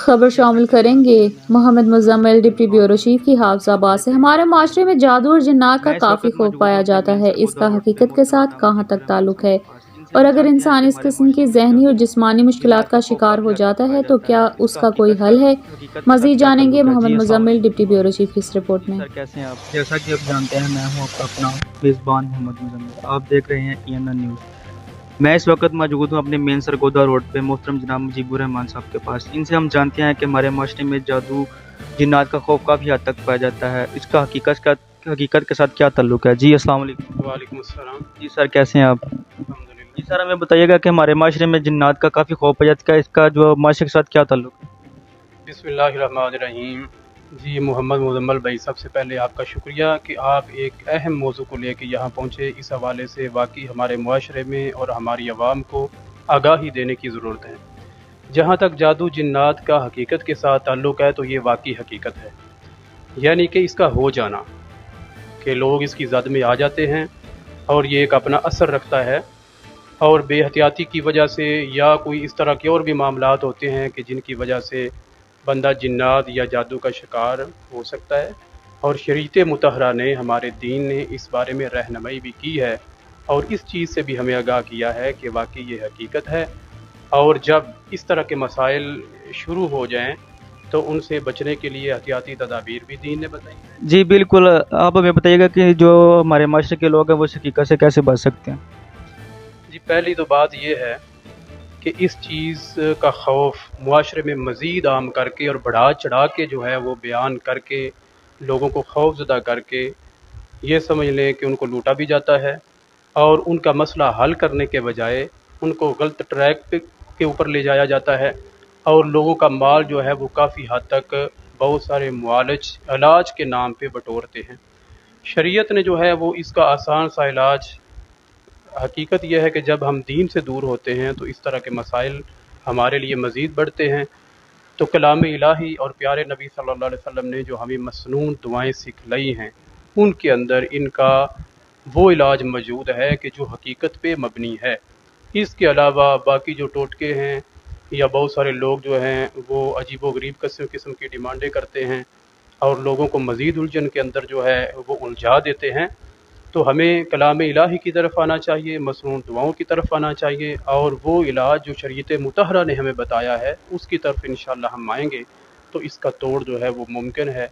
خبر شامل کریں گے محمد مزمل ڈپٹی بیورو چیف کی حافظ آباد سے۔ ہمارے معاشرے میں جادو اور جنات کا کافی خوف پایا جاتا ہے، اس کا حقیقت کے ساتھ کہاں تک تعلق ہے، اور اگر انسان اس قسم کی ذہنی اور جسمانی مشکلات کا شکار ہو جاتا ہے تو کیا اس کا کوئی حل ہے؟ مزید جانیں گے محمد مزمل ڈپٹی بیورو چیف کی اس رپورٹ میں۔ سر کیسے ہیں آپ؟ جیسا کہ آپ جانتے ہیں میں ہوں آپ کا اپنا میزبان محمد مزمل، آپ دیکھ رہے ہیں ENN نیوز۔ میں اس وقت موجود ہوں اپنے مین سرگودا روڈ پہ محترم جناب مجیب الرحمان صاحب کے پاس۔ ان سے ہم جانتے ہیں کہ ہمارے معاشرے میں جادو جنات کا خوف کافی حد تک پایا جاتا ہے، اس کا حقیقت کے ساتھ کیا تعلق ہے؟ جی السلام علیکم۔ وعلیکم السلام۔ جی سر کیسے ہیں آپ؟ الحمدللہ۔ جی سر ہمیں بتائیے گا کہ ہمارے معاشرے میں جنات کا کافی خوف پایا جاتا ہے، اس کا جو معاشرے کے ساتھ کیا تعلق ہے؟ بسم اللہ الرحمن الرحیم۔ جی محمد مزمل بھائی، سب سے پہلے آپ کا شکریہ کہ آپ ایک اہم موضوع کو لے کے یہاں پہنچے۔ اس حوالے سے واقعی ہمارے معاشرے میں اور ہماری عوام کو آگاہی دینے کی ضرورت ہے۔ جہاں تک جادو جنات کا حقیقت کے ساتھ تعلق ہے تو یہ واقعی حقیقت ہے، یعنی کہ اس کا ہو جانا، کہ لوگ اس کی زد میں آ جاتے ہیں اور یہ ایک اپنا اثر رکھتا ہے، اور بے احتیاطی کی وجہ سے یا کوئی اس طرح کے اور بھی معاملات ہوتے ہیں کہ جن کی وجہ سے بندہ جنات یا جادو کا شکار ہو سکتا ہے۔ اور شریعت مطہرہ نے، ہمارے دین نے اس بارے میں رہنمائی بھی کی ہے اور اس چیز سے بھی ہمیں آگاہ کیا ہے کہ واقعی یہ حقیقت ہے، اور جب اس طرح کے مسائل شروع ہو جائیں تو ان سے بچنے کے لیے احتیاطی تدابیر بھی دین نے بتائی ہیں۔ جی بالکل، آپ ہمیں بتائیے گا کہ جو ہمارے معاشرے کے لوگ ہیں وہ اس حقیقت سے کیسے بچ سکتے ہیں؟ جی پہلی تو بات یہ ہے کہ اس چیز کا خوف معاشرے میں مزید عام کر کے اور بڑھا چڑھا کے جو ہے وہ بیان کر کے لوگوں کو خوف زدہ کر کے یہ سمجھ لیں کہ ان کو لوٹا بھی جاتا ہے، اور ان کا مسئلہ حل کرنے کے بجائے ان کو غلط ٹریک کے اوپر لے جایا جاتا ہے، اور لوگوں کا مال جو ہے وہ کافی حد تک بہت سارے معالج علاج کے نام پہ بٹورتے ہیں۔ شریعت نے جو ہے وہ اس کا آسان سا علاج، حقیقت یہ ہے کہ جب ہم دین سے دور ہوتے ہیں تو اس طرح کے مسائل ہمارے لیے مزید بڑھتے ہیں، تو کلام الہی اور پیارے نبی صلی اللہ علیہ وسلم نے جو ہمیں مسنون دعائیں سکھلائی ہیں ان کے اندر ان کا وہ علاج موجود ہے کہ جو حقیقت پہ مبنی ہے۔ اس کے علاوہ باقی جو ٹوٹکے ہیں یا بہت سارے لوگ جو ہیں وہ عجیب و غریب قسم کی ڈیمانڈیں کرتے ہیں اور لوگوں کو مزید الجھن کے اندر جو ہے وہ الجھا دیتے ہیں، تو ہمیں کلام الہی کی طرف آنا چاہیے، مسنون دعاؤں کی طرف آنا چاہیے، اور وہ علاج جو شریعت مطہرہ نے ہمیں بتایا ہے اس کی طرف انشاءاللہ ہم آئیں گے تو اس کا توڑ جو ہے وہ ممکن ہے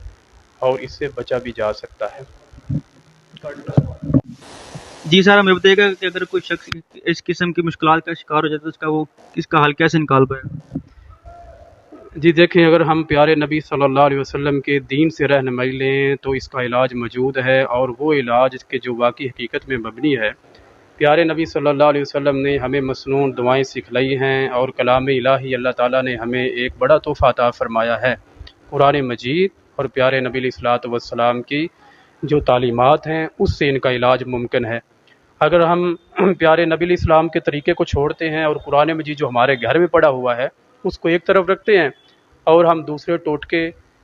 اور اس سے بچا بھی جا سکتا ہے۔ جی سر ہمیں بتائیے گا کہ اگر کوئی شخص اس قسم کی مشکلات کا شکار ہو جاتا ہے تو اس کا حل کیسے نکال پائے گا؟ جی دیکھیں، اگر ہم پیارے نبی صلی اللہ علیہ وسلم کے دین سے رہنمائی لیں تو اس کا علاج موجود ہے، اور وہ علاج کے جو واقعی حقیقت میں مبنی ہے۔ پیارے نبی صلی اللہ علیہ وسلم نے ہمیں مسنون دعائیں سکھلائی ہیں، اور کلام الہی اللہ تعالیٰ نے ہمیں ایک بڑا تحفہ عطا فرمایا ہے۔ قرآن مجید اور پیارے نبی علیہ الصلوۃ والسلام کی جو تعلیمات ہیں اس سے ان کا علاج ممکن ہے۔ اگر ہم پیارے نبی علیہ السلام کے طریقے کو چھوڑتے ہیں اور قرآن مجید جو ہمارے گھر میں پڑا ہوا ہے اس کو ایک طرف رکھتے ہیں، اور ہم دوسرے ٹوٹکے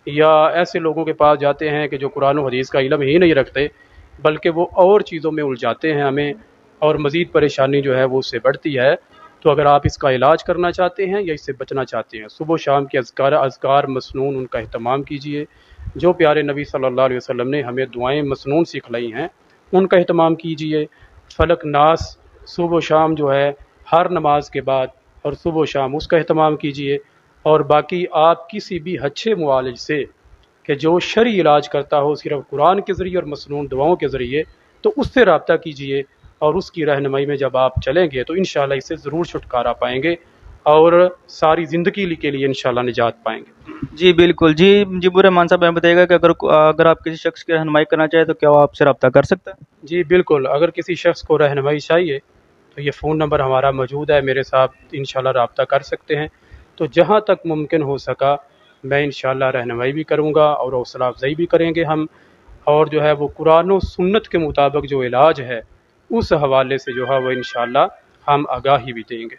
یا ایسے لوگوں کے پاس جاتے ہیں کہ جو قرآن و حدیث کا علم ہی نہیں رکھتے بلکہ وہ اور چیزوں میں الجھاتے ہیں ہمیں، اور مزید پریشانی جو ہے وہ اس سے بڑھتی ہے، تو اگر آپ اس کا علاج کرنا چاہتے ہیں یا اس سے بچنا چاہتے ہیں، صبح و شام کے اذکار مسنون ان کا اہتمام کیجئے۔ جو پیارے نبی صلی اللہ علیہ وسلم نے ہمیں دعائیں مسنون سکھلائی ہیں ان کا اہتمام کیجئے۔ فلک ناس صبح و شام جو ہے ہر نماز کے بعد اور صبح و شام اس کا اہتمام کیجئے، اور باقی آپ کسی بھی اچھے معالج سے کہ جو شرعی علاج کرتا ہو صرف قرآن کے ذریعے اور مسنون دعاؤں کے ذریعے، تو اس سے رابطہ کیجئے، اور اس کی رہنمائی میں جب آپ چلیں گے تو انشاءاللہ اس سے ضرور چھٹکارا پائیں گے اور ساری زندگی کے لیے انشاءاللہ نجات پائیں گے۔ جی بالکل۔ جی مجیب الرحمان صاحب ہمیں بتائیے گا کہ اگر آپ کسی شخص کی رہنمائی کرنا چاہیں تو کیا وہ آپ سے رابطہ کر سکتا ہے؟ جی بالکل، اگر کسی شخص کو رہنمائی چاہیے تو یہ فون نمبر ہمارا موجود ہے، میرے ساتھ انشاءاللہ رابطہ کر سکتے ہیں، تو جہاں تک ممکن ہو سکا میں انشاءاللہ رہنمائی بھی کروں گا اور حوصلہ افزائی بھی کریں گے ہم، اور جو ہے وہ قرآن و سنت کے مطابق جو علاج ہے اس حوالے سے جو ہے وہ انشاءاللہ ہم آگاہی بھی دیں گے۔